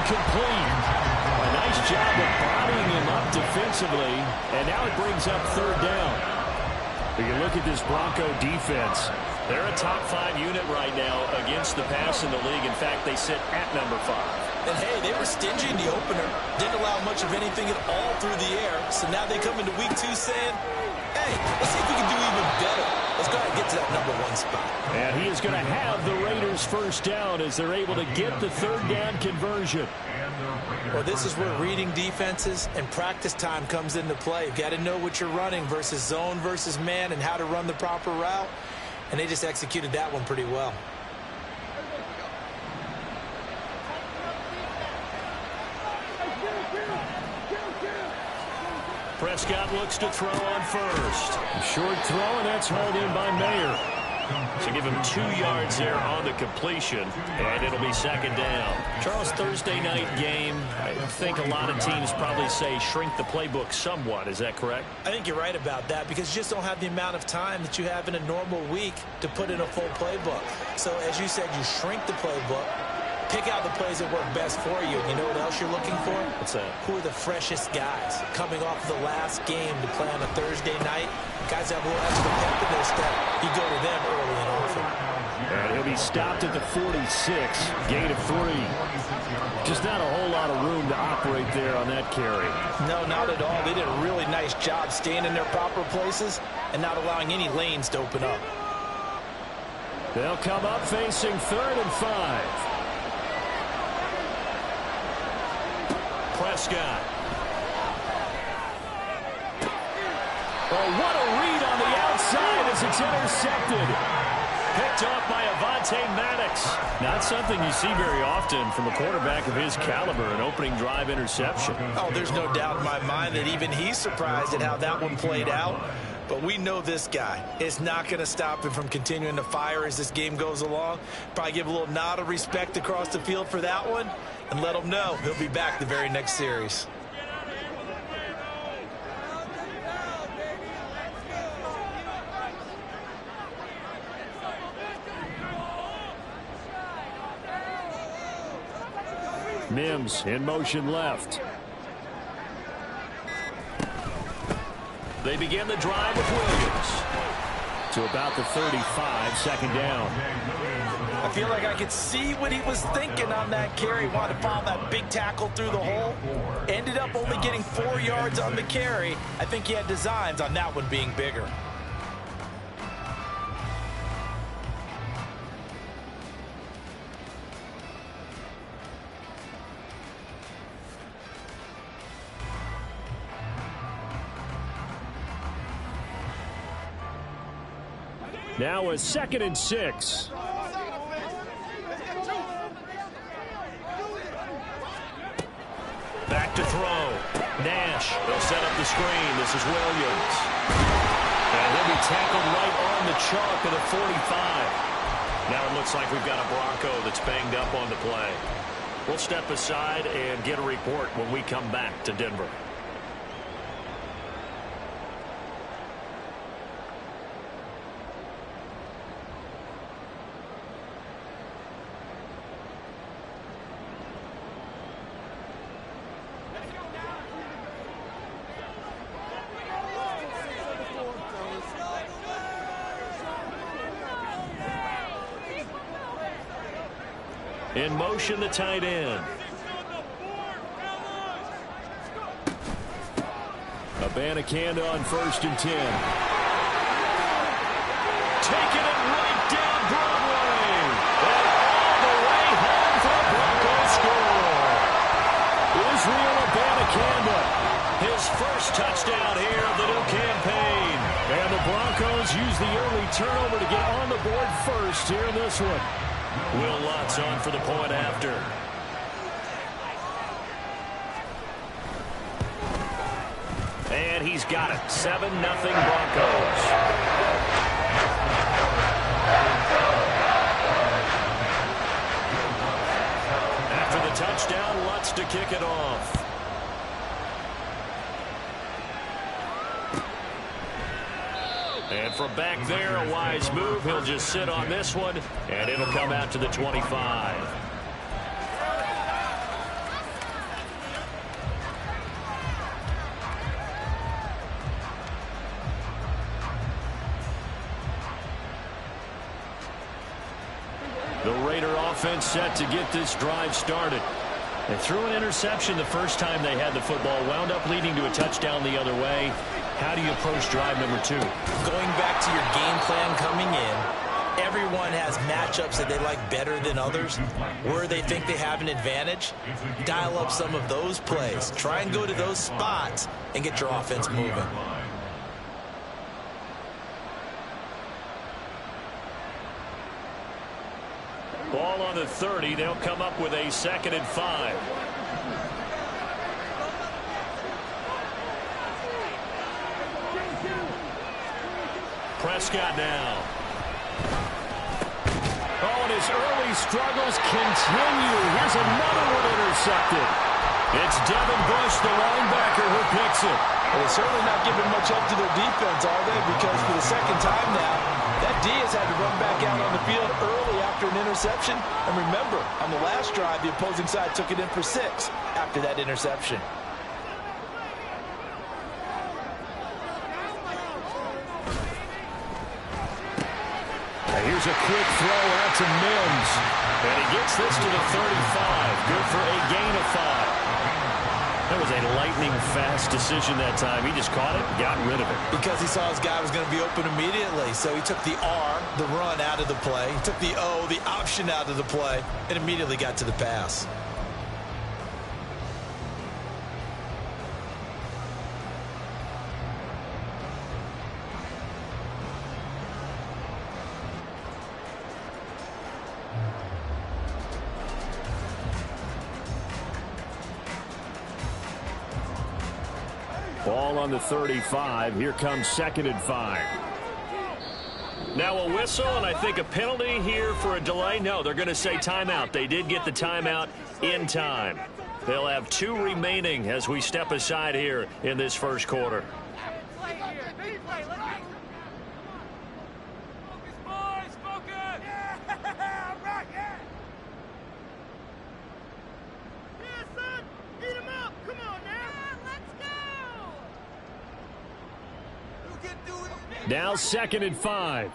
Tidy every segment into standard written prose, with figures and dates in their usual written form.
incomplete. A nice job of bodying him up defensively, and now it brings up third down. When you look at this Bronco defense, they're a top 5 unit right now against the pass in the league. In fact, they sit at number 5. And hey, they were stingy in the opener. Didn't allow much of anything at all through the air. So now they come into week 2 saying, hey, let's see if we can do even better. Let's go ahead and get to that number 1 spot. And he is going to have the Raiders first down as they're able to get the third down conversion. Well, this is where reading defenses and practice time comes into play. You've got to know what you're running versus zone versus man and how to run the proper route. And they just executed that one pretty well. Prescott looks to throw on first. Short throw, and that's hauled in by Mayer. So give him 2 yards there on the completion, and it'll be second down. Charles, Thursday night game, I think a lot of teams probably say shrink the playbook somewhat. Is that correct? I think you're right about that because you just don't have the amount of time that you have in a normal week to put in a full playbook. So as you said, you shrink the playbook. Pick out the plays that work best for you. You know what else you're looking for? What's that? Who are the freshest guys coming off the last game to play on a Thursday night? Guys that have a little extra pep in their step. You go to them early and often. And he'll be stopped at the 46. Gain of 3. Just not a whole lot of room to operate there on that carry. No, not at all. They did a really nice job staying in their proper places and not allowing any lanes to open up. They'll come up facing 3rd and 5. Prescott. Oh, what a read on the outside as it's intercepted. Picked off by Avonte Maddox. Not something you see very often from a quarterback of his caliber, an opening drive interception. Oh, there's no doubt in my mind that even he's surprised at how that one played out. But we know this guy is not going to stop him from continuing to fire as this game goes along. Probably give a little nod of respect across the field for that one and let him know he'll be back the very next series. Mims in motion left. They begin the drive with Williams. To about the 35, second down. I feel like I could see what he was thinking on that carry. Wanted to follow that big tackle through the hole. Ended up only getting 4 yards on the carry. I think he had designs on that one being bigger. Now a 2nd and 6. Back to throw. Nash. They'll set up the screen. This is Williams. And he'll be tackled right on the chalk of the 45. Now it looks like we've got a Bronco that's banged up on the play. We'll step aside and get a report when we come back to Denver. In motion, the tight end. Abanikanda on 1st and 10. Taking it right down Broadway. And all the way home for a Broncos score. Israel Abanikanda. His first touchdown here of the new campaign. And the Broncos use the early turnover to get on the board first here in this one. Will Lutz on for the point after. And he's got it. 7-0 Broncos. After the touchdown, Lutz to kick it off. And from back there, a wise move. He'll just sit on this one, and it'll come out to the 25. The Raider offense set to get this drive started. They threw an interception the first time they had the football, wound up leading to a touchdown the other way. How do you approach drive number 2? Going back to your game plan coming in, everyone has matchups that they like better than others. Where they think they have an advantage, dial up some of those plays. Try and go to those spots and get your offense moving. Ball on the 30. They'll come up with a 2nd and 5. Prescott now. Oh, and his early struggles continue. Here's another one intercepted. It's Devin Bush, the linebacker, who picks it. Well, they're certainly not giving much up to their defense, are they? Because for the second time now, that D has had to run back out on the field early after an interception. And remember, on the last drive, the opposing side took it in for 6 after that interception. Here's a quick throw out to Mims. And he gets this to the 35. Good for a gain of 5. That was a lightning-fast decision that time. He just caught it, got rid of it. Because he saw his guy was going to be open immediately. So he took the R, the run, out of the play. He took the O, the option, out of the play, and immediately got to the pass. Ball on the 35. Here comes 2nd and 5. Now a whistle, and I think a penalty here for a delay. No, they're going to say timeout. They did get the timeout in time. They'll have 2 remaining as we step aside here in this first quarter. Now 2nd and 5.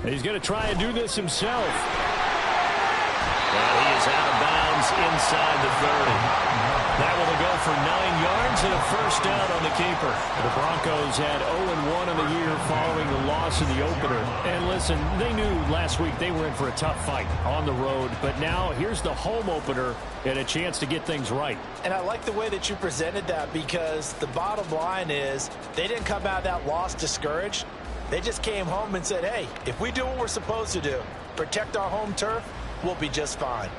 And he's going to try and do this himself. And he is out of bounds inside the 30. That will go for 9 yards and a first down on the keeper. The Broncos had 0-1 in the year following the loss in the opener. And listen, they knew last week they were in for a tough fight on the road. But now here's the home opener and a chance to get things right. And I like the way that you presented that, because the bottom line is they didn't come out of that loss discouraged. They just came home and said, hey, if we do what we're supposed to do, protect our home turf, we'll be just fine.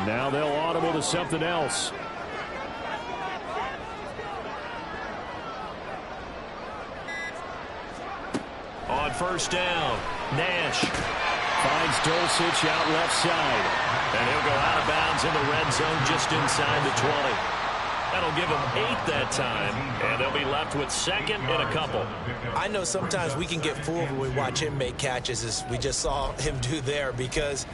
Now they'll audible to something else. On first down, Nash finds Dulcich out left side. And he'll go out of bounds in the red zone just inside the 20. That'll give them 8 that time, and they'll be left with 2nd and a couple. I know sometimes we can get fooled when we watch him make catches, as we just saw him do there, because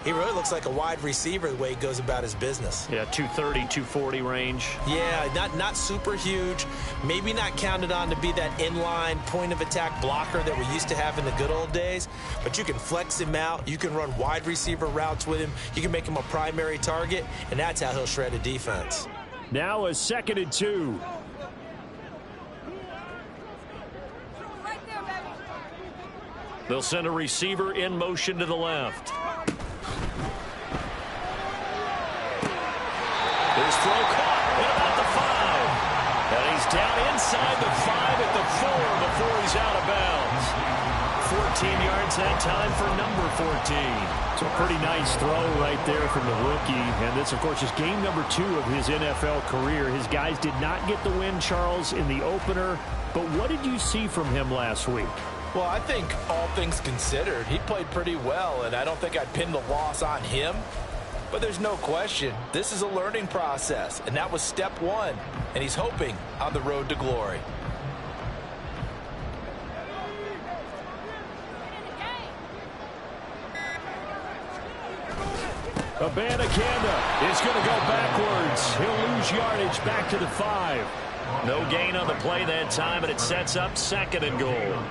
he really looks like a wide receiver the way he goes about his business. Yeah, 230, 240 range. Yeah, not super huge. Maybe not counted on to be that inline point-of-attack blocker that we used to have in the good old days. But you can flex him out. You can run wide receiver routes with him. You can make him a primary target, and that's how he'll shred a defense. Now a 2nd and 2. They'll send a receiver in motion to the left. His throw caught at about the 5. And he's down inside the 5 at the 4 before he's out of bounds. 14 yards that time for number 14. So a pretty nice throw right there from the rookie. And this, of course, is game number 2 of his NFL career. His guys did not get the win, Charles, in the opener. But what did you see from him last week? Well, I think all things considered, he played pretty well, and I don't think I'd pin the loss on him. But there's no question, this is a learning process, and that was step 1, and he's hoping on the road to glory. Abanikanda is going to go backwards. He'll lose yardage back to the 5. No gain on the play that time, and it sets up 2nd and goal.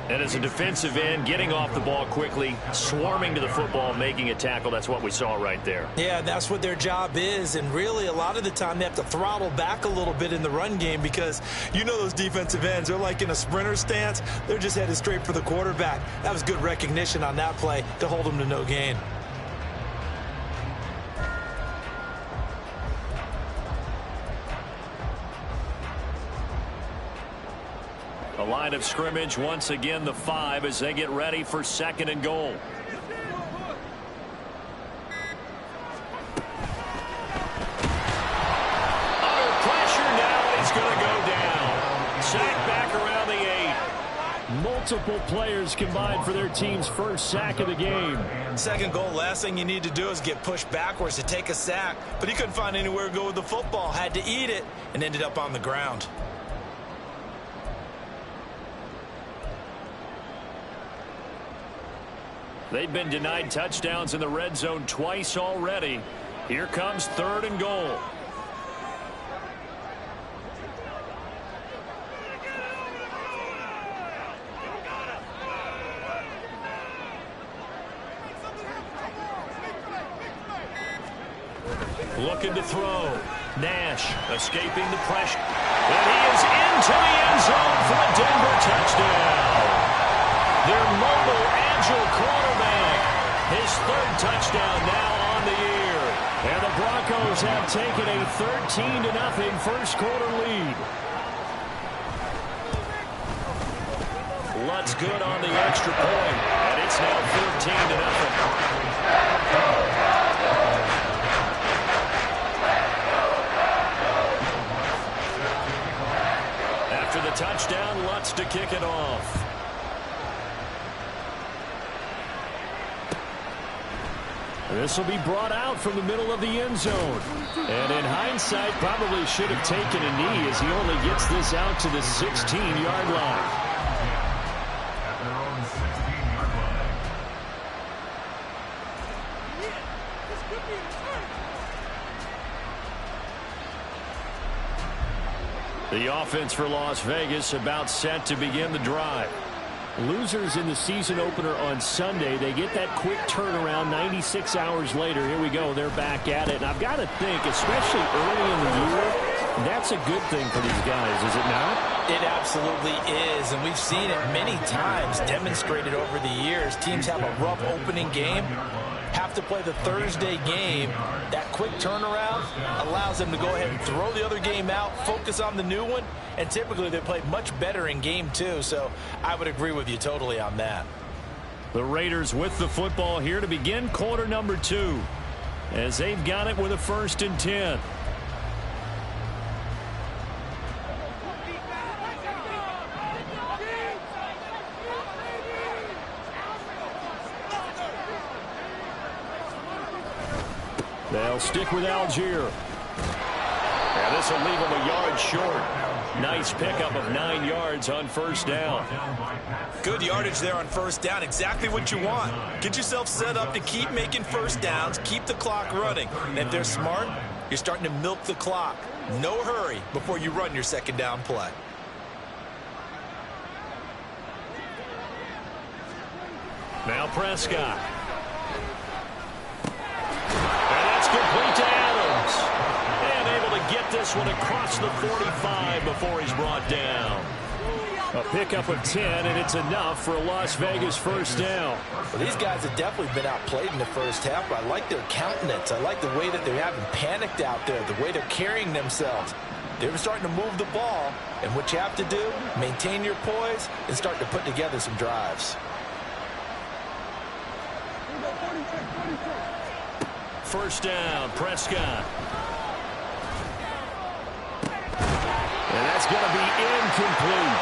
And as a defensive end, getting off the ball quickly, swarming to the football, making a tackle, that's what we saw right there. Yeah, that's what their job is, and really a lot of the time they have to throttle back a little bit in the run game because you know those defensive ends, they're like in a sprinter stance. They're just headed straight for the quarterback. That was good recognition on that play to hold them to no gain. The line of scrimmage, once again, the 5 as they get ready for 2nd and goal. Under pressure now, and he's going to go down. Sack back around the 8. Multiple players combined for their team's first sack of the game. 2nd goal, last thing you need to do is get pushed backwards to take a sack. But he couldn't find anywhere to go with the football, had to eat it, and ended up on the ground. They've been denied touchdowns in the red zone twice already. Here comes 3rd and goal. Looking to throw. Nash escaping the pressure. And he is into the end zone for a Denver touchdown. Their mobile, agile quarterback. His 3rd touchdown now on the year. And the Broncos have taken a 13-0 first quarter lead. Lutt's good on the extra point, and it's now 13-0. After the touchdown, Lutz to kick it off. This will be brought out from the middle of the end zone. And in hindsight, probably should have taken a knee as he only gets this out to the 16-yard line. The offense for Las Vegas about set to begin the drive. Losers in the season opener on Sunday, they get that quick turnaround 96 hours later. Here we go. They're back at it. And I've got to think, especially early in the year, that's a good thing for these guys, is it not? It absolutely is, and we've seen it many times demonstrated over the years. Teams have a rough opening game, have to play the Thursday game. That quick turnaround allows them to go ahead and throw the other game out, focus on the new one, and typically they play much better in game 2, so I would agree with you totally on that. The Raiders with the football here to begin quarter number 2 as they've got it with a 1st and 10. They'll stick with Algier. And this will leave them a yard short. Nice pickup of 9 yards on 1st down. Good yardage there on 1st down. Exactly what you want. Get yourself set up to keep making 1st downs, keep the clock running. And if they're smart, you're starting to milk the clock. No hurry before you run your 2nd down play. Now Prescott. Complete to Adams. And able to get this one across the 45 before he's brought down. A pickup of 10, and it's enough for a Las Vegas 1st down. Well, these guys have definitely been outplayed in the 1st half, but I like their countenance. I like the way that they haven't panicked out there, the way they're carrying themselves. They're starting to move the ball, and what you have to do, maintain your poise and start to put together some drives. 1st down, Prescott. And that's going to be incomplete.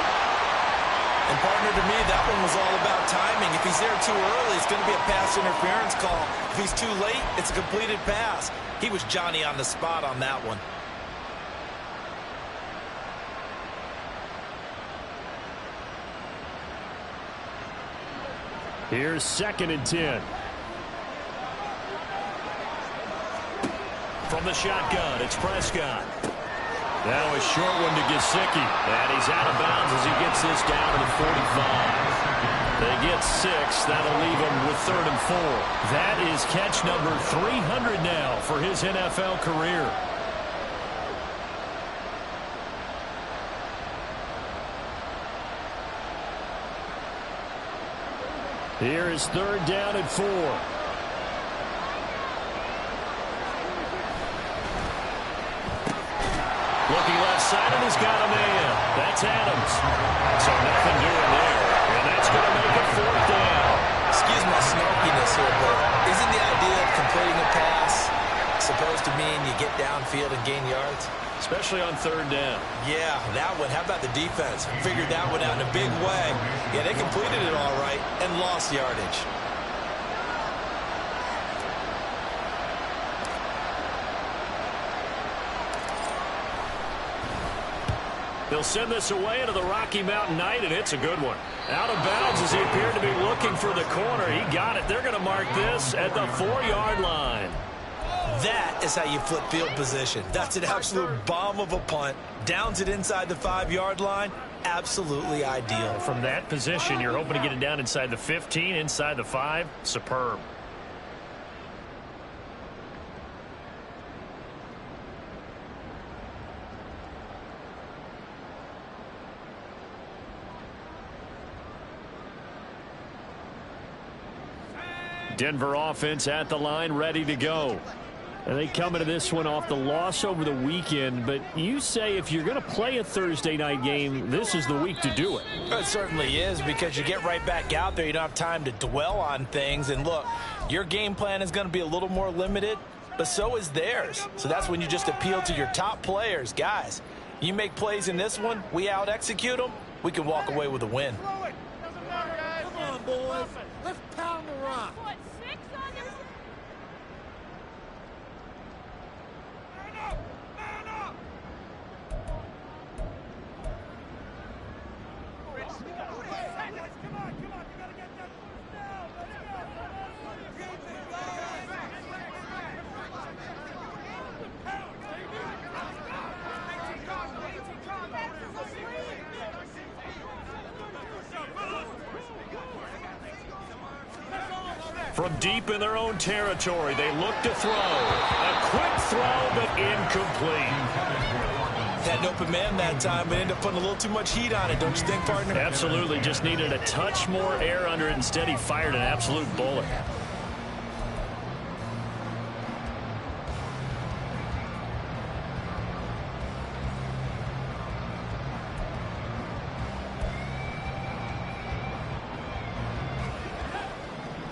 And partner, to me, that one was all about timing. If he's there too early, it's going to be a pass interference call. If he's too late, it's a completed pass. He was Johnny on the spot on that one. Here's 2nd and 10. From the shotgun, it's Prescott. Now a short one to Gesicki. And he's out of bounds as he gets this down to the 45. They get 6. That'll leave him with 3rd and 4. That is catch number 300 now for his NFL career. Here is 3rd down and 4. Looking left side, and he's got a man. That's Adams. So nothing doing there. And that's going to make it 4th down. Excuse my snarkiness here, but isn't the idea of completing a pass supposed to mean you get downfield and gain yards? Especially on 3rd down. Yeah, that one. How about the defense? Figured that one out in a big way. Yeah, they completed it all right and lost yardage. They'll send this away into the Rocky Mountain Night, and it's a good one. Out of bounds as he appeared to be looking for the corner. He got it. They're going to mark this at the 4-yard line. That is how you flip field position. That's an absolute bomb of a punt. Downs it inside the 5-yard line. Absolutely ideal. From that position, you're hoping to get it down inside the 15, inside the 5. Superb. Denver offense at the line, ready to go. And they come into this one off the loss over the weekend, but you say if you're going to play a Thursday night game, this is the week to do it. It certainly is, because you get right back out there. You don't have time to dwell on things. And look, your game plan is going to be a little more limited, but so is theirs. So that's when you just appeal to your top players. Guys, you make plays in this one, we out-execute them, we can walk away with a win. Come on, boys. Let's pound the rock. From deep in their own territory, they look to throw. A quick throw, but incomplete. Had an open man that time, but ended up putting a little too much heat on it, don't you think, partner? Absolutely. Just needed a touch more air under it. Instead, he fired an absolute bullet.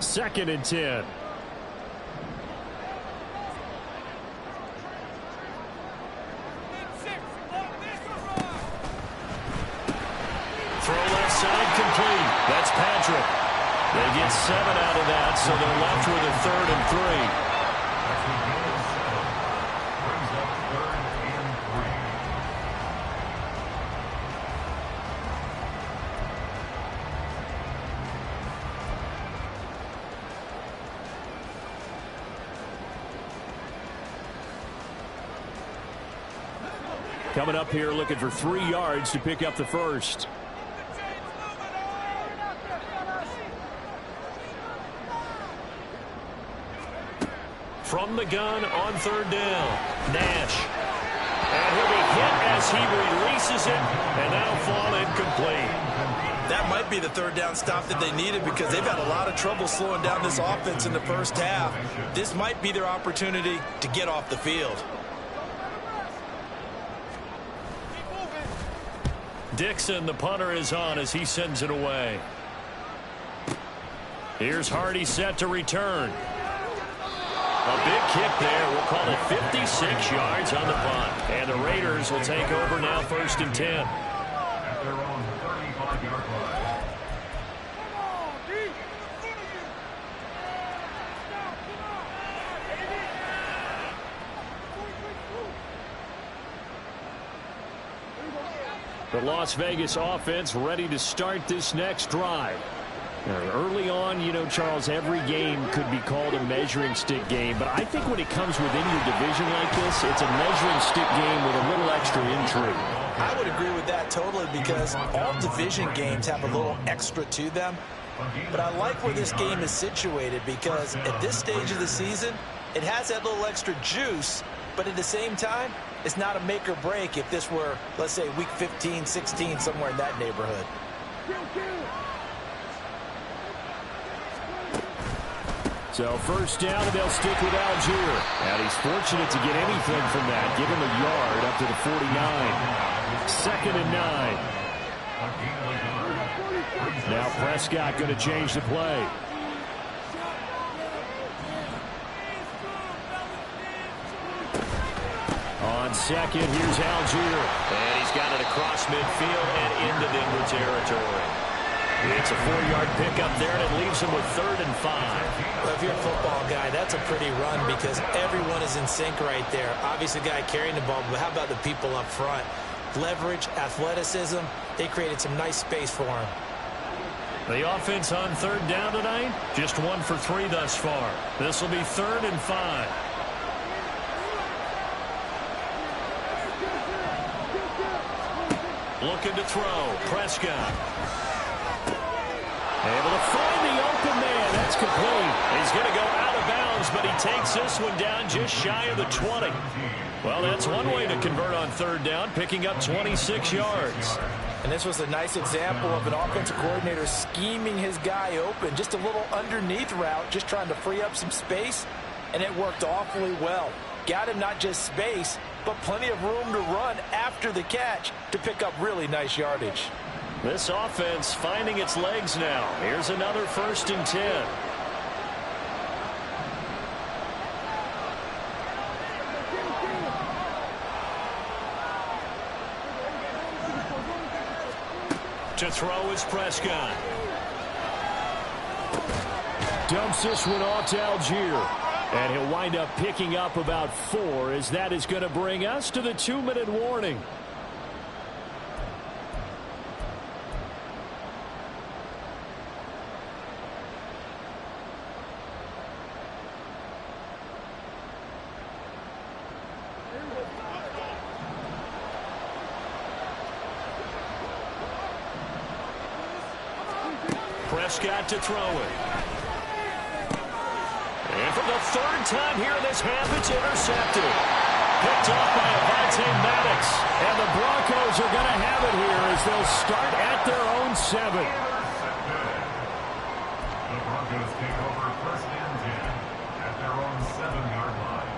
Second and 10. Throw left side complete. That's Patrick. They get 7 out of that, so they're left with a 3rd and 3. Coming up here looking for 3 yards to pick up the first. From the gun on 3rd down, Nash. And he'll be hit as he releases it, and that'll fall incomplete. That might be the 3rd down stop that they needed, because they've had a lot of trouble slowing down this offense in the first half. This might be their opportunity to get off the field. Dixon, the punter, is on as he sends it away. Here's Hardy set to return. A big kick there. We'll call it 56 yards on the punt. And the Raiders will take over now, 1st and 10. At their own 35-yard line. The Las Vegas offense ready to start this next drive. Early on, you know, Charles, every game could be called a measuring stick game. But I think when it comes within your division like this, it's a measuring stick game with a little extra intrigue. I would agree with that totally because all division games have a little extra to them. But I like where this game is situated because at this stage of the season, it has that little extra juice. But at the same time, it's not a make or break if this were, let's say, week 15, 16, somewhere in that neighborhood. So first down, and they'll stick with Algier. And he's fortunate to get anything from that. Give him a yard up to the 49. Second and 9. Now Prescott going to change the play. On second, here's Algier. And he's got it across midfield and into Denver territory. It's a 4-yard pickup there, and it leaves him with 3rd and 5. Well, if you're a football guy, that's a pretty run because everyone is in sync right there. Obviously, the guy carrying the ball, but how about the people up front? Leverage, athleticism, they created some nice space for him. The offense on 3rd down tonight, just 1 for 3 thus far. This will be 3rd and 5. Looking to throw, Prescott. Able to find the open man. That's complete. He's going to go out of bounds, but he takes this one down just shy of the 20. Well, that's one way to convert on 3rd down, picking up 26 yards. And this was a nice example of an offensive coordinator scheming his guy open. Just a little underneath route, just trying to free up some space, and it worked awfully well. Got him not just space, but plenty of room to run after the catch to pick up really nice yardage. This offense finding its legs now. Here's another 1st and 10. To throw is Prescott. Dumps this one off to Algier. And he'll wind up picking up about 4 as that is going to bring us to the 2-minute warning. Prescott to throw it. And for the 3rd time here in this half, it's intercepted. Picked off by Avonte Maddox. And the Broncos are going to have it here as they'll start at their own 7. The Broncos take over 1st and 10 at their own 7-yard line.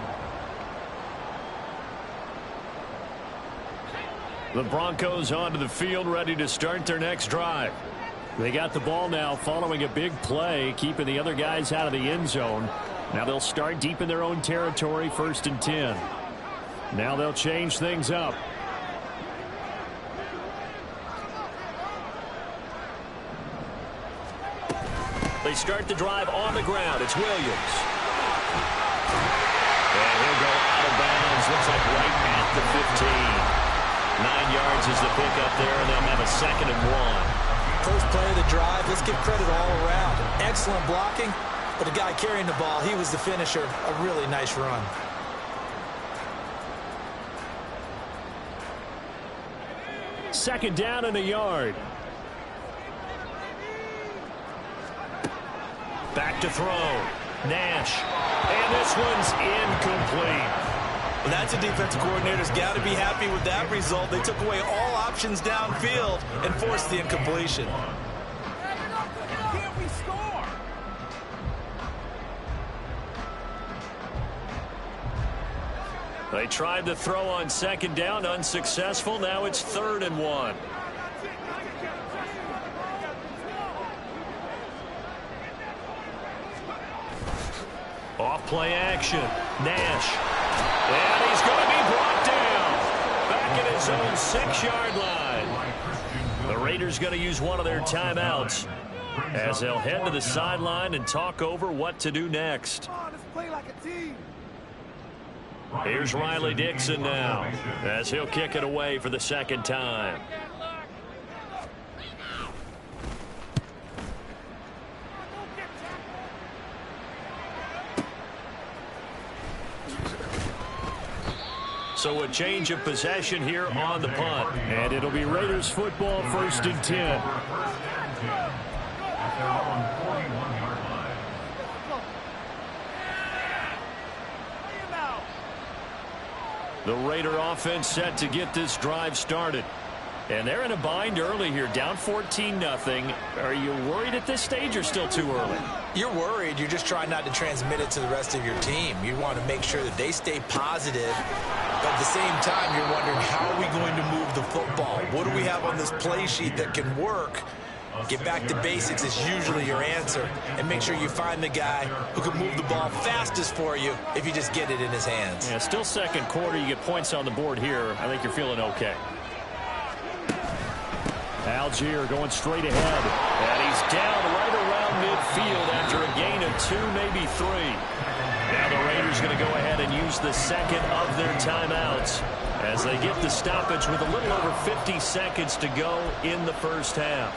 The Broncos onto the field, ready to start their next drive. They got the ball now following a big play, keeping the other guys out of the end zone. Now they'll start deep in their own territory, 1st and 10. Now they'll change things up. They start the drive on the ground. It's Williams. And he'll go out of bounds. Looks like right at the 15. 9 yards is the pickup there, and they'll have a 2nd and 1. First play of the drive, let's give credit all around. Excellent blocking, but the guy carrying the ball, he was the finisher. A really nice run. Second down and a yard. Back to throw. Nash. And this one's incomplete. Well, that's a defensive coordinator's got to be happy with that result. They took away all options downfield and forced the incompletion. Can't we score? They tried to throw on 2nd down, unsuccessful. Now it's 3rd and 1. Off play action. Nash. And he's going to be brought down. Back at his own 6-yard line. The Raiders going to use one of their timeouts as they'll head to the sideline and talk over what to do next. Come on, let's play like a team. Here's Riley Dixon now as he'll kick it away for the 2nd time. So a change of possession here on the punt. And it'll be Raiders football, 1st and 10. At their own 41-yard line. The Raider offense set to get this drive started. And they're in a bind early here, down 14-0. Are you worried at this stage or still too early? You're worried. You're just trying not to transmit it to the rest of your team. You want to make sure that they stay positive. But at the same time, you're wondering, how are we going to move the football? What do we have on this play sheet that can work? Get back to basics is usually your answer. And make sure you find the guy who can move the ball fastest for you if you just get it in his hands. Yeah, still second quarter. You get points on the board here. I think you're feeling okay. Algier going straight ahead. And he's down right around midfield after a gain of 2, maybe 3. Now the Raiders going to go ahead and use the second of their timeouts as they get the stoppage with a little over 50 seconds to go in the first half.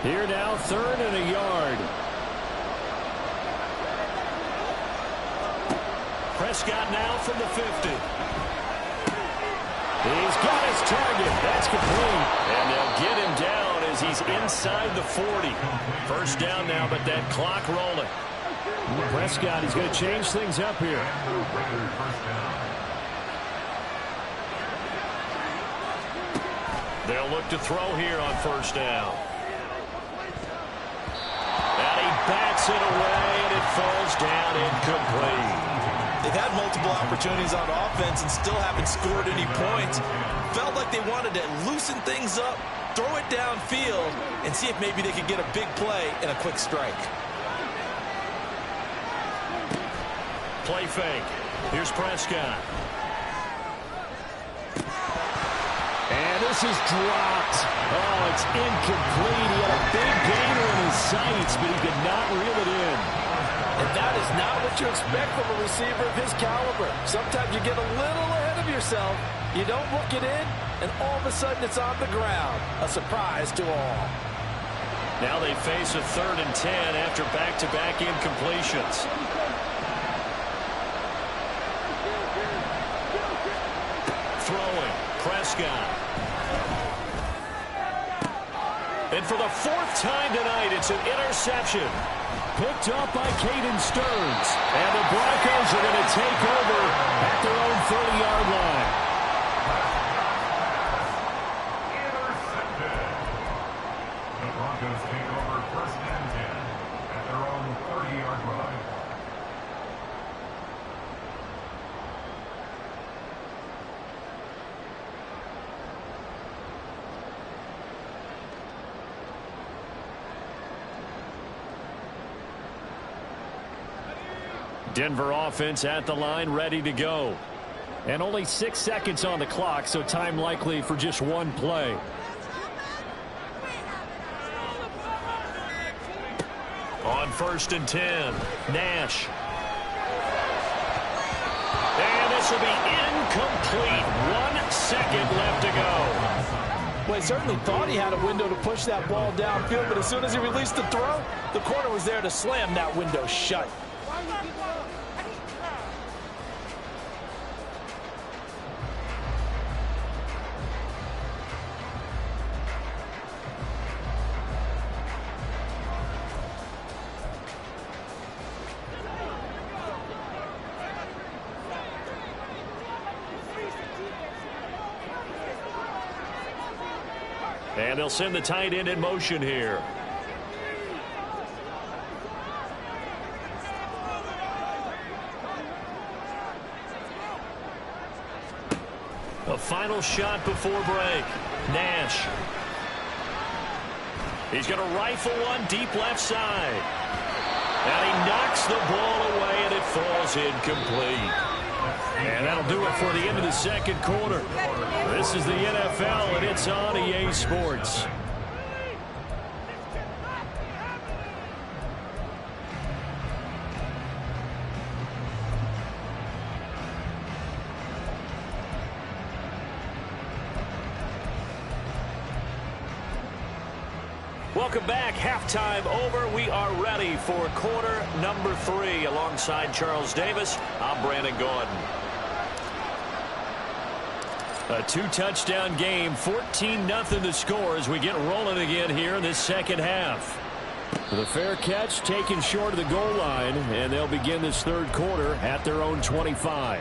Here now, 3rd and a yard. Prescott now from the 50. He's got his target. That's complete. And they'll get him down as he's inside the 40. First down now, but that clock rolling. Prescott, he's going to change things up here. They'll look to throw here on first down. Backs it away, and it falls down incomplete. They've had multiple opportunities on offense and still haven't scored any points. Felt like they wanted to loosen things up, throw it downfield, and see if maybe they could get a big play and a quick strike. Play fake. Here's Prescott. And this is dropped. Oh, it's incomplete. He had a big gainer in his sights, but he could not reel it in. And that is not what you expect from a receiver of his caliber. Sometimes you get a little ahead of yourself. You don't look it in, and all of a sudden it's on the ground. A surprise to all. Now they face a 3rd and 10 after back-to-back incompletions. Throwing. Prescott. And for the 4th time tonight, it's an interception. Picked up by Caden Stearns. And the Broncos are going to take over at their own 30-yard line. Intercepted. The Broncos take over 1st and 10 at their own 30-yard line. Denver offense at the line, ready to go. And only 6 seconds on the clock, so time likely for just one play. On 1st and 10, Nash. And this will be incomplete. 1 second left to go. Well, he certainly thought he had a window to push that ball downfield, but as soon as he released the throw, the corner was there to slam that window shut. And they'll send the tight end in motion here. A final shot before break. Nash. He's going to rifle one deep left side. And he knocks the ball away, and it falls incomplete. And that'll do it for the end of the second quarter. This is the NFL, and it's on EA Sports. Welcome back. Halftime over. We are ready for quarter number 3. Alongside Charles Davis, I'm Brandon Gordon. A 2-touchdown game, 14-0 the score as we get rolling again here in this second half. The fair catch taken short of the goal line, and they'll begin this third quarter at their own 25.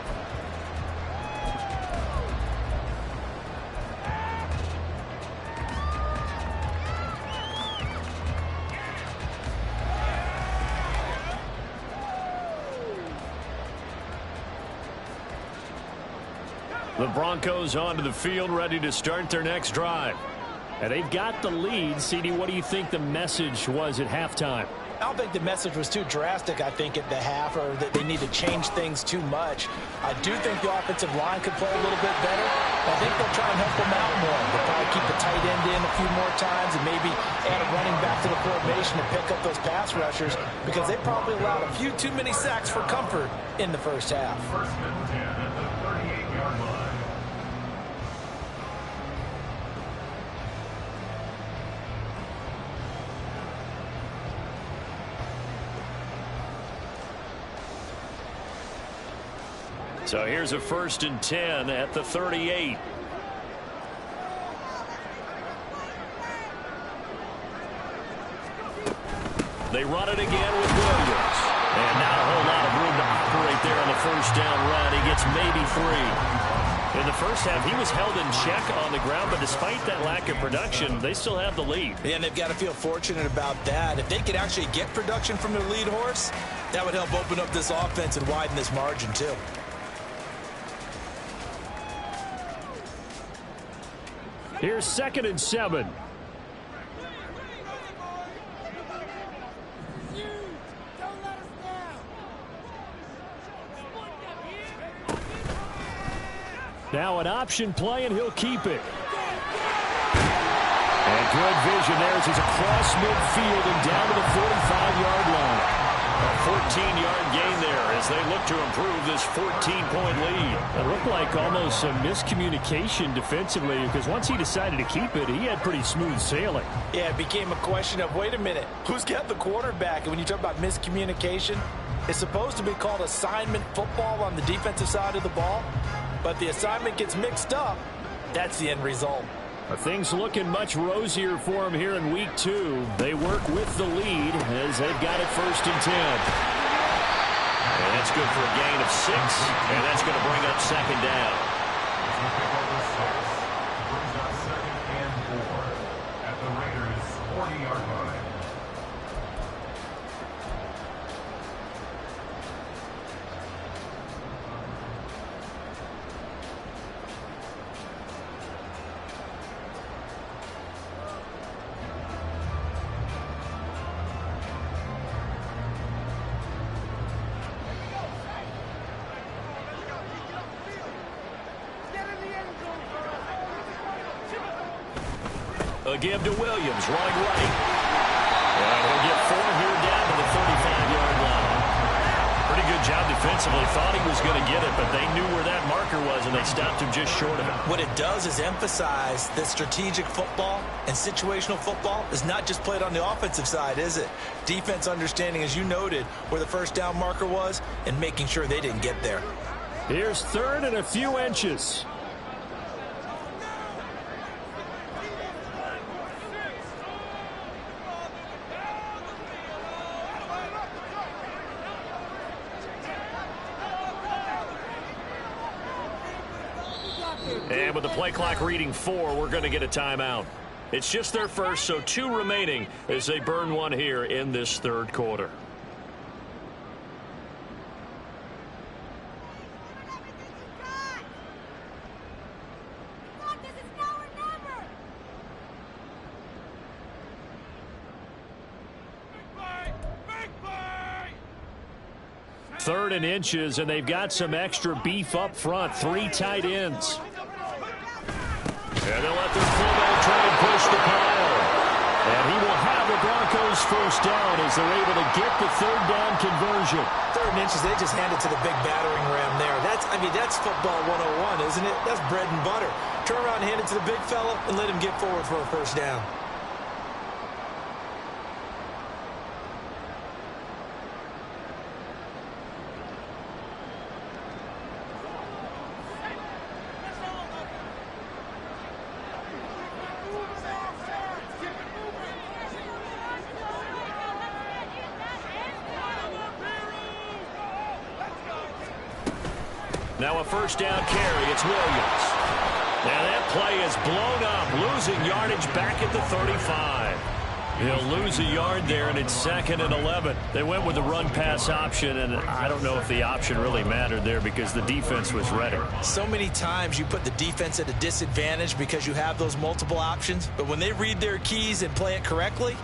The Broncos onto the field, ready to start their next drive. And they've got the lead. CD, what do you think the message was at halftime? I don't think the message was too drastic, I think, at the half, or that they need to change things too much. I do think the offensive line could play a little bit better. I think they'll try and help them out more. They'll probably keep the tight end in a few more times and maybe add a running back to the formation to pick up those pass rushers, because they probably allowed a few too many sacks for comfort in the first half. First and 10 at the 38-yard line. So here's a 1st and 10 at the 38. They run it again with Williams. And not a whole lot of room to operate there on the first down run. He gets maybe 3. In the first half, he was held in check on the ground, but despite that lack of production, they still have the lead. Yeah, and they've got to feel fortunate about that. If they could actually get production from their lead horse, that would help open up this offense and widen this margin too. Here's 2nd and 7. Now an option play, and he'll keep it. And good vision there as he's across midfield and down to the 45-yard line. A 14-yard gain there as they look to improve this 14-point lead. It looked like almost some miscommunication defensively, because once he decided to keep it, he had pretty smooth sailing. Yeah, it became a question of, wait a minute, who's got the quarterback? And when you talk about miscommunication, it's supposed to be called assignment football on the defensive side of the ball. But the assignment gets mixed up. That's the end result. Things looking much rosier for them here in week 2. They work with the lead as they've got it 1st and 10. And that's good for a gain of 6. And that's going to bring up 2nd down. Brings up 2nd and 4 at the Raiders' 40-yard line. A give to Williams, running right. And he'll get 4 here down to the 35-yard line. Pretty good job defensively. Thought he was going to get it, but they knew where that marker was, and they stopped him just short of it. What it does is emphasize that strategic football and situational football is not just played on the offensive side, is it? Defense understanding, as you noted, where the first down marker was and making sure they didn't get there. Here's 3rd and a few inches. And with the play clock reading 4, we're going to get a timeout. It's just their first, so 2 remaining as they burn one here in this third quarter. Third and inches, and they've got some extra beef up front. 3 tight ends. And they'll let their fullback try and push the pile. And he will have the Broncos first down as they're able to get the 3rd down conversion. 3rd and inches, they just hand it to the big battering ram there. That's football 101, isn't it? That's bread and butter. Turn around and hand it to the big fella and let him get forward for a first down. Now a first down carry. It's Williams. Now that play is blown up, losing yardage back at the 35. He'll lose a yard there, and it's 2nd and 11. They went with the run-pass option, and I don't know if the option really mattered there because the defense was ready. So many times you put the defense at a disadvantage because you have those multiple options, but when they read their keys and play it correctly,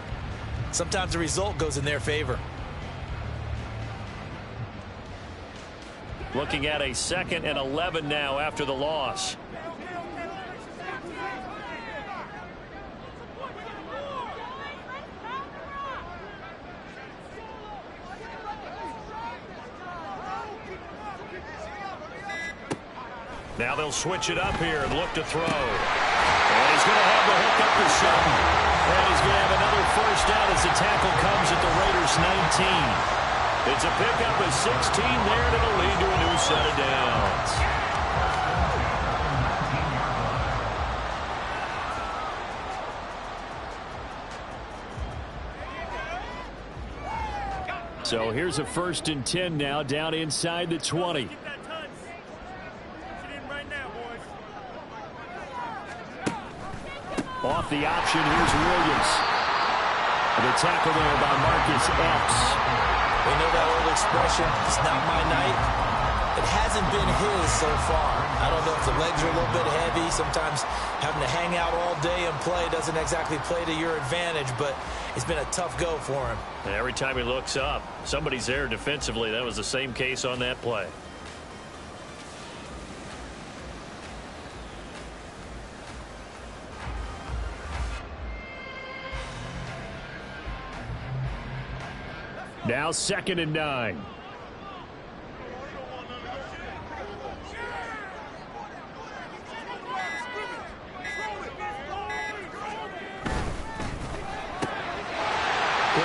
sometimes the result goes in their favor. Looking at a 2nd and 11 now after the loss. Now they'll switch it up here and look to throw. And he's going to have the hook up to 7. And he's going to have another first down as the tackle comes at the Raiders' 19. It's a pickup of 16 there, and it'll lead to a new set of downs. So here's a 1st and 10 now, down inside the 20. Off the option, here's Williams. The tackle there by Marcus Epps. We know that old expression, it's not my night. It hasn't been his so far. I don't know if the legs are a little bit heavy. Sometimes having to hang out all day and play doesn't exactly play to your advantage, but it's been a tough go for him. And every time he looks up, somebody's there defensively. That was the same case on that play. Now 2nd and 9. The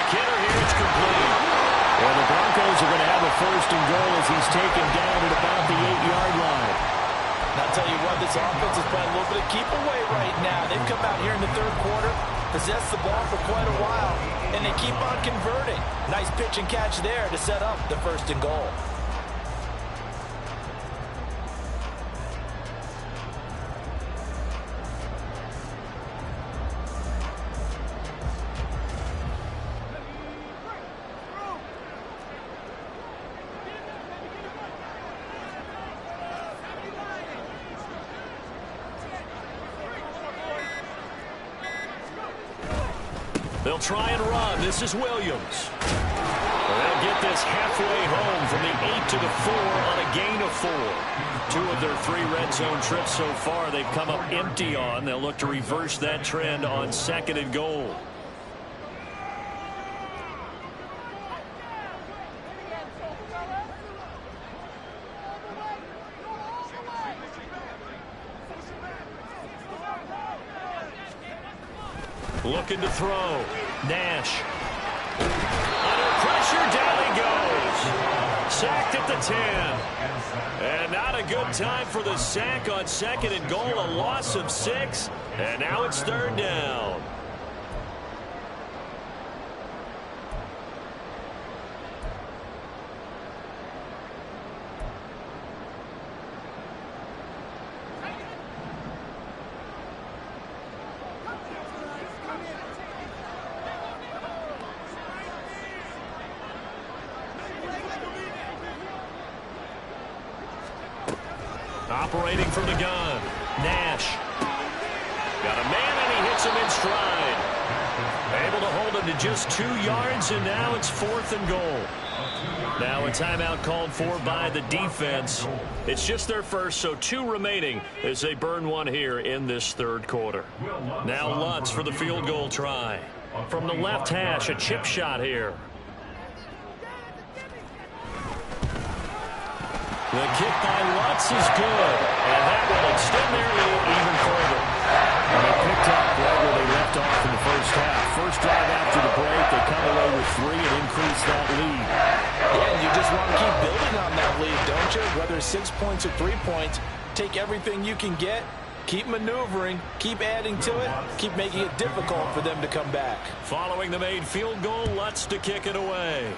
kicker here, it's complete. Well, the Broncos are going to have a 1st and goal as he's taken down at about the 8-yard line. And I'll tell you what, this offense is playing a little bit of keep away right now. They've come out here in the 3rd quarter, possessed the ball for quite a while, and they keep on converting. Nice pitch and catch there to set up the 1st and goal. They'll try and run. This is Williams. They'll get this halfway home from the 8 to the 4 on a gain of 4. 2 of their 3 red zone trips so far they've come up empty on. They'll look to reverse that trend on 2nd and goal. Looking to throw. Nash. Under pressure, down he goes. Sacked at the 10. And not a good time for the sack on 2nd and goal. A loss of 6. And now it's 3rd down. Operating from the gun. Nash. Got a man, and he hits him in stride. Able to hold him to just 2 yards, and now it's 4th and goal. Now a timeout called for by the defense. It's just their first, so 2 remaining as they burn one here in this 3rd quarter. Now Lutz for the field goal try. From the left hash, a chip shot here. The kick by Lutz is good, and that will extend their lead even further. And they picked up right where they left off in the first half. First drive after the break, they come away with 3 and increase that lead. Yeah, and you just want to keep building on that lead, don't you? Whether it's 6 points or 3 points, take everything you can get, keep maneuvering, keep adding to it, keep making it difficult for them to come back. Following the made field goal, Lutz to kick it away.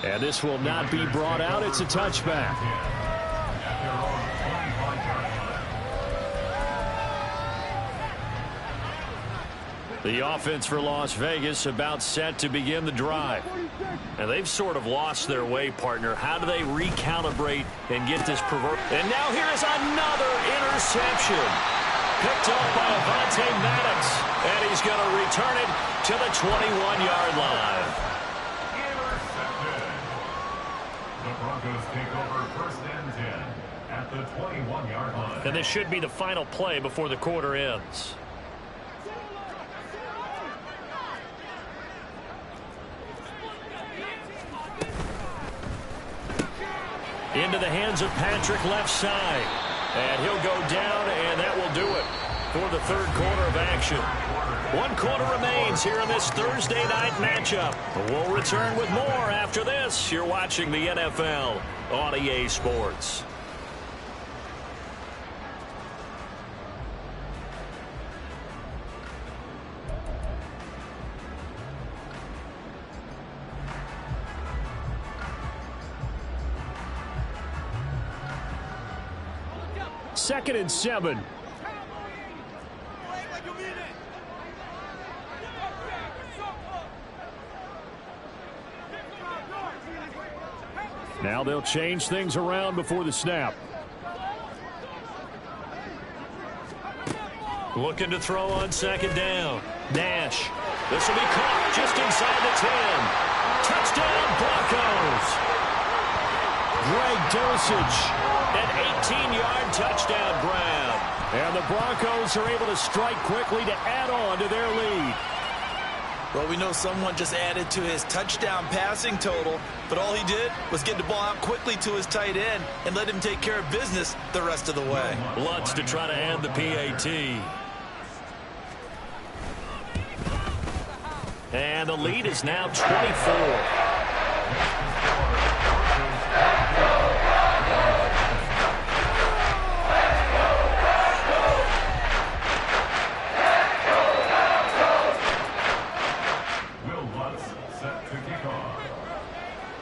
And this will not be brought out. It's a touchback. The offense for Las Vegas about set to begin the drive. And they've sort of lost their way, partner. How do they recalibrate and get this And now here is another interception. Picked up by Avonte Maddox. And he's going to return it to the 21-yard line. Intercepted. The Broncos take over 1st and 10 at the 21-yard line. And this should be the final play before the quarter ends. Into the hands of Patrick left side. And he'll go down, and that will do it for the third quarter of action. 1 quarter remains here in this Thursday night matchup. We'll return with more after this. You're watching the NFL on EA Sports. Second and 7. Now they'll change things around before the snap. Looking to throw on second down. Nash. This will be caught just inside the 10. Touchdown, Broncos. Greg Dosage. An 18-yard touchdown grab. And the Broncos are able to strike quickly to add on to their lead. Well, we know someone just added to his touchdown passing total, but all he did was get the ball out quickly to his tight end and let him take care of business the rest of the way. Lutz to try to add the PAT. And the lead is now 24.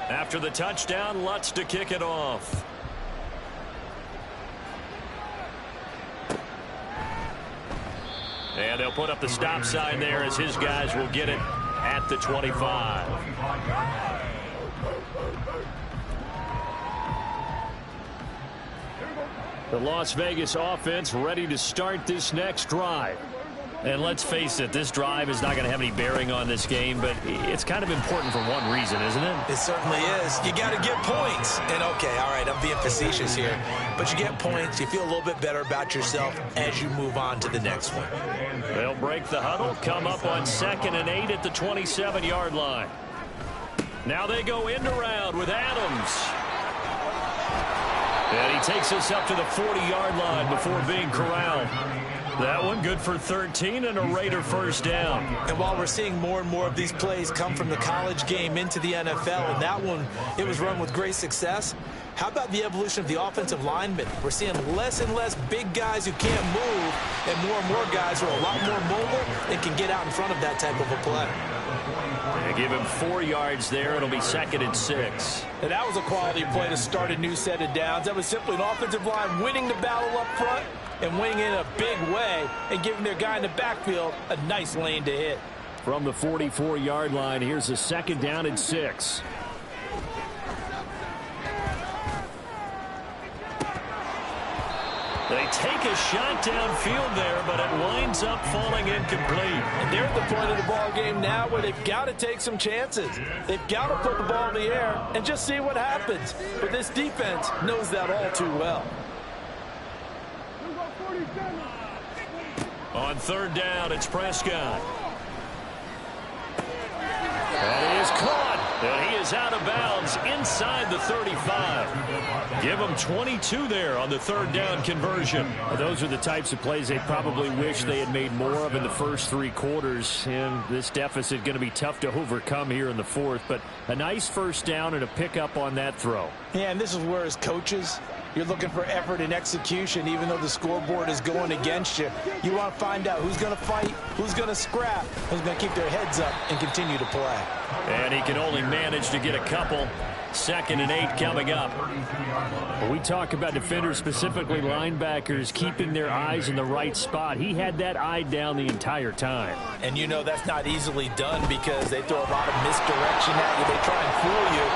After the touchdown, Lutz to kick it off. And they'll put up the stop sign there as his guys will get it at the 25. The Las Vegas offense ready to start this next drive. And let's face it, this drive is not going to have any bearing on this game, but it's kind of important for one reason, isn't it? It certainly is. You got to get points. And, okay, all right, I'm being facetious here. But you get points, you feel a little bit better about yourself as you move on to the next one. They'll break the huddle, come up on 2nd and 8 at the 27-yard line. Now they go end around with Adams. And he takes us up to the 40-yard line before being corralled. That one good for 13 and a Raider first down. And while we're seeing more and more of these plays come from the college game into the NFL, and that one, it was run with great success, how about the evolution of the offensive linemen? We're seeing less and less big guys who can't move and more guys who are a lot more mobile and can get out in front of that type of a play. They give him 4 yards there. It'll be 2nd and 6. And that was a quality play to start a new set of downs. That was simply an offensive line winning the battle up front and winning in a big way and giving their guy in the backfield a nice lane to hit. From the 44-yard line, here's a 2nd down and 6. They take a shot downfield there, but it winds up falling incomplete. And they're at the point of the ball game now where they've got to take some chances. They've got to put the ball in the air and just see what happens. But this defense knows that all too well. On 3rd down, it's Prescott. And he is caught. And he is out of bounds inside the 35. Give him 22 there on the 3rd down conversion. Those are the types of plays they probably wish they had made more of in the first 3 quarters. And this deficit going to be tough to overcome here in the 4th. But a nice first down and a pickup on that throw. Yeah, and this is where his coaches You're looking for effort and execution, even though the scoreboard is going against you. You want to find out who's going to fight, who's going to scrap, who's going to keep their heads up and continue to play. And he can only manage to get a couple. 2nd and 8 coming up. When we talk about defenders, specifically linebackers, keeping their eyes in the right spot, he had that eye down the entire time. And you know that's not easily done because they throw a lot of misdirection at you. They try and fool you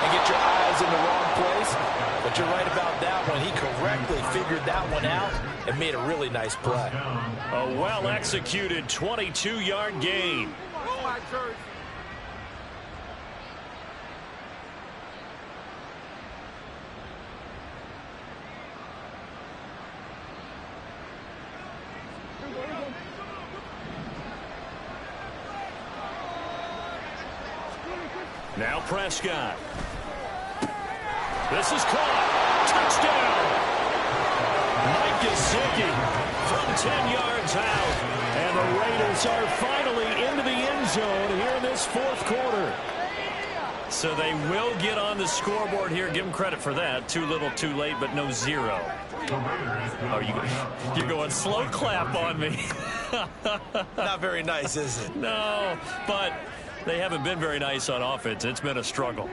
and get your eyes in the wrong place. But you're right about that one. He correctly figured that one out and made a really nice play. A well-executed 22-yard gain. Now Prescott. This is caught. Touchdown. Mike Gesicki from 10 yards out. And the Raiders are finally into the end zone here in this 4th quarter. So they will get on the scoreboard here. Give them credit for that. Too little, too late, but no 0. Oh, you're going slow clap on me. Not very nice, is it? No, but they haven't been very nice on offense. It's been a struggle.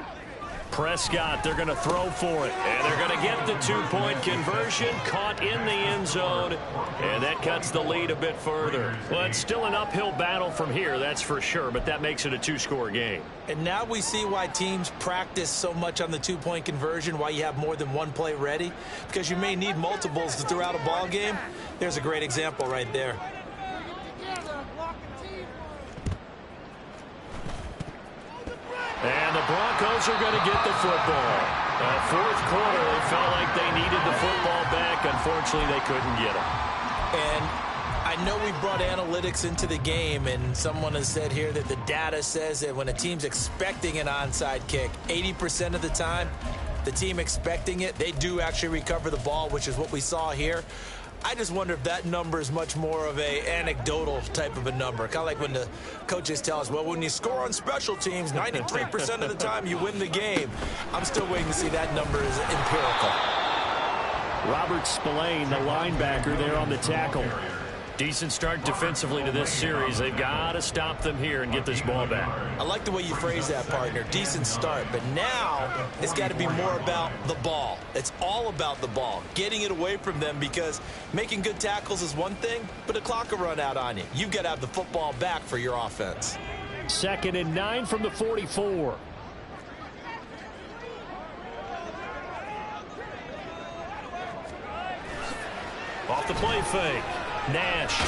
Prescott, they're going to throw for it. And they're going to get the 2-point conversion. Caught in the end zone. And that cuts the lead a bit further. Well, it's still an uphill battle from here, that's for sure. But that makes it a 2-score game. And now we see why teams practice so much on the 2-point conversion, why you have more than one play ready. Because you may need multiples throughout a ball game. There's a great example right there. And the Broncos are going to get the football. 4th quarter, they felt like they needed the football back. Unfortunately, they couldn't get it. And I know we brought analytics into the game, and someone has said here that the data says that when a team's expecting an onside kick, 80% of the time, the team expecting it, they do actually recover the ball, which is what we saw here. I just wonder if that number is much more of a anecdotal type of a number. Kind of like when the coaches tell us, well, when you score on special teams, 93% of the time you win the game. I'm still waiting to see that number is empirical. Robert Spillane, the linebacker, there on the tackle. Decent start defensively to this series. They've got to stop them here and get this ball back. I like the way you phrase that, partner. Decent start. But now it's got to be more about the ball. It's all about the ball. Getting it away from them, because making good tackles is one thing, but the clock will run out on you. You've got to have the football back for your offense. 2nd and 9 from the 44. Off the play fake. Nash.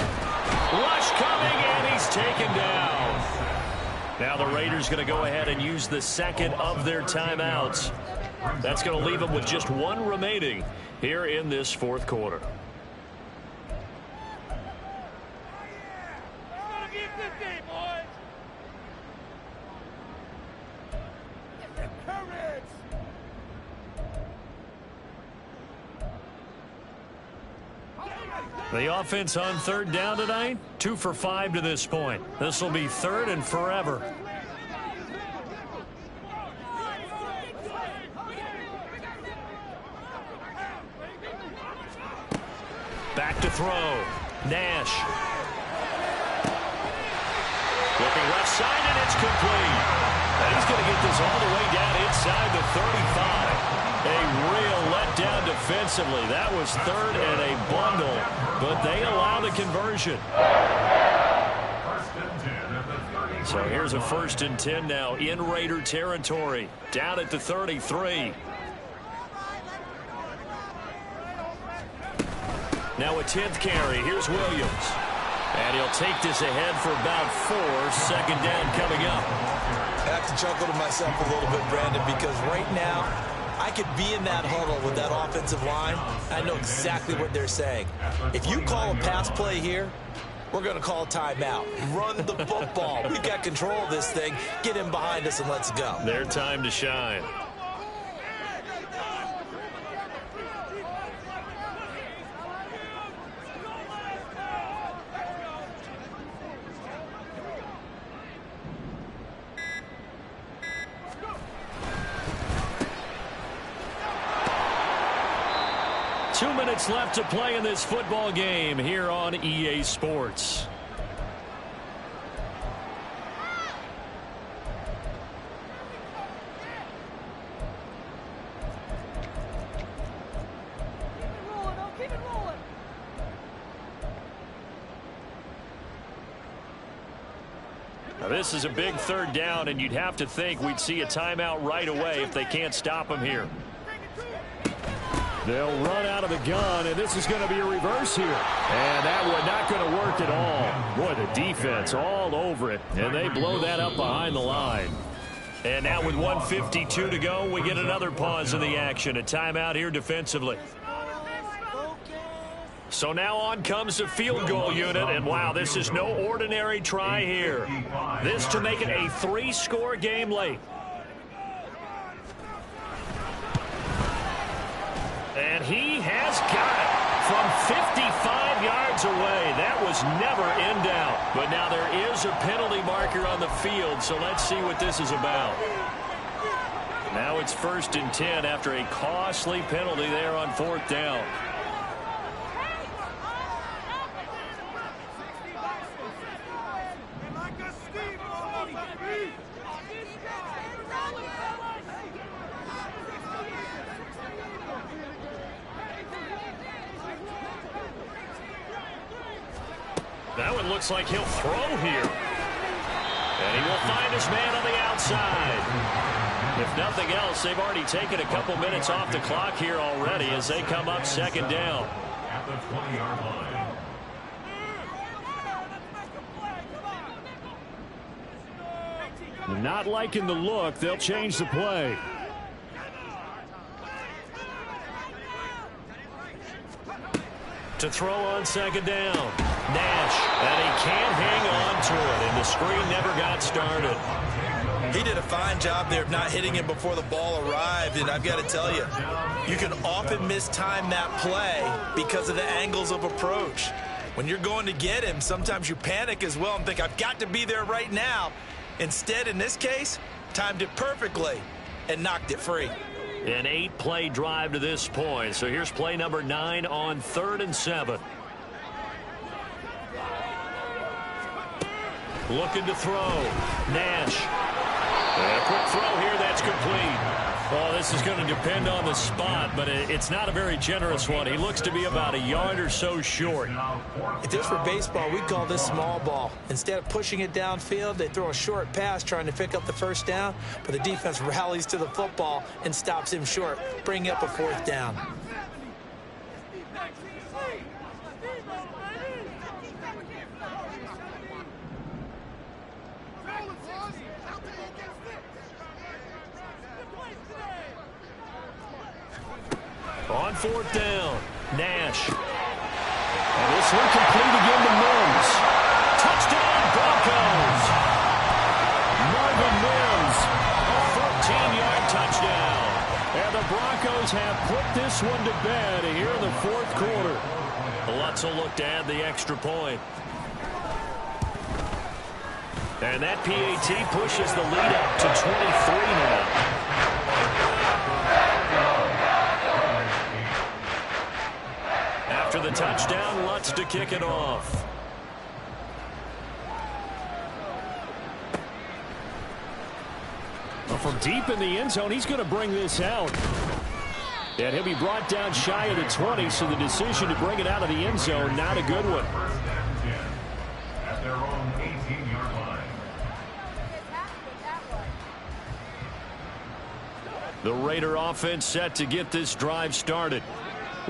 Rush coming, and he's taken down. Now the Raiders going to go ahead and use the 2nd of their timeouts. That's going to leave them with just 1 remaining here in this 4th quarter. The offense on 3rd down tonight, 2 for 5 to this point. This will be 3rd and forever. Back to throw. Nash. Looking left side, and it's complete. And he's going to get this all the way down inside the 35. A real letdown defensively. That was 3rd and a bundle, but they allow the conversion. So here's a 1st and 10 now in Raider territory, down at the 33. Now a 10th carry. Here's Williams. And he'll take this ahead for about 4. 2nd down coming up. I have to chuckle to myself a little bit, Brandon, because right now I could be in that huddle with that offensive line. I know exactly what they're saying. If you call a pass play here, we're going to call a timeout. Run the football. We've got control of this thing. Get in behind us and let's go. Their time to shine. minutes left to play in this football game here on EA Sports. Now, this is a big third down, and you'd have to think we'd see a timeout right away if they can't stop him here. They'll run out of the gun, and this is going to be a reverse here. And that one not going to work at all. Boy, the defense all over it, and they blow that up behind the line. And now with 1:52 to go, we get another pause in the action. A timeout here defensively. So now on comes the field goal unit, and wow, this is no ordinary try here. This to make it a 3-score game late. And he has got it from 55 yards away. That was never in doubt. But now there is a penalty marker on the field, so let's see what this is about. Now it's 1st and 10 after a costly penalty there on 4th down. That one looks like he'll throw here. And he will find his man on the outside. If nothing else, they've already taken a couple minutes off the clock here already as they come up 2nd down. At the 20-yard line. Not liking the look, they'll change the play. To throw on 2nd down. Nash, and he can't hang on to it, and the screen never got started. He did a fine job there of not hitting him before the ball arrived, and I've got to tell you, you can often mistime that play because of the angles of approach. When you're going to get him, sometimes you panic as well and think, I've got to be there right now. Instead, in this case, timed it perfectly and knocked it free. An 8-play drive to this point. So here's play number 9 on 3rd and 7. Looking to throw. Nash. And a quick throw here. That's complete. Oh, this is going to depend on the spot, but it's not a very generous one. He looks to be about a yard or so short. If this were baseball, we'd call this small ball. Instead of pushing it downfield, they throw a short pass trying to pick up the 1st down, but the defense rallies to the football and stops him short, bringing up a 4th down. On 4th down, Nash. And this one complete again to Mims. Touchdown, Broncos. Marvin Mims, a 14-yard touchdown. And the Broncos have put this one to bed here in the 4th quarter. Lutz will look to add the extra point. And that PAT pushes the lead up to 23 now. After the touchdown, Lutz to kick it off. Well, from deep in the end zone, he's going to bring this out. And he'll be brought down shy of the 20, so the decision to bring it out of the end zone, not a good one. At their own 18-yard line. The Raider offense set to get this drive started.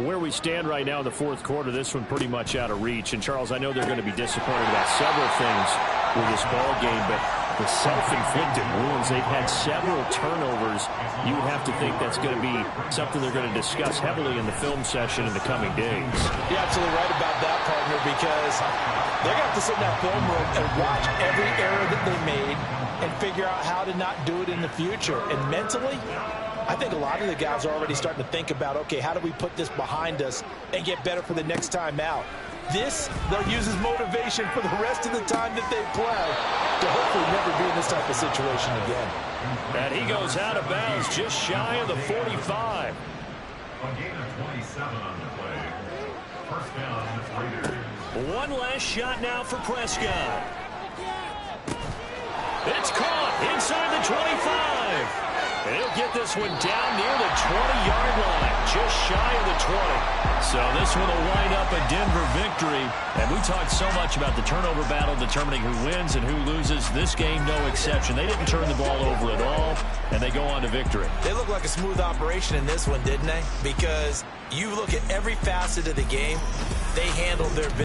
Where we stand right now in the 4th quarter, this one pretty much out of reach. And, Charles, I know they're going to be disappointed about several things with this ball game, but the self-inflicted wounds, they've had several turnovers. You would have to think that's going to be something they're going to discuss heavily in the film session in the coming days. You're absolutely right about that, partner, because they're going to have to sit in that film room and watch every error that they made and figure out how to not do it in the future. And mentally, I think a lot of the guys are already starting to think about, okay, how do we put this behind us and get better for the next time out? This, they'll use as motivation for the rest of the time that they play to hopefully never be in this type of situation again. And he goes out of bounds just shy of the 45. A gain of 27 on the play. First down, Raiders. One last shot now for Prescott. It's caught inside the 25. And he'll get this one down near the 20-yard line, just shy of the 20. So this one will wind up a Denver victory. And we talked so much about the turnover battle determining who wins and who loses. This game, no exception. They didn't turn the ball over at all, and they go on to victory. They look like a smooth operation in this one, didn't they? Because you look at every facet of the game, they handled their business.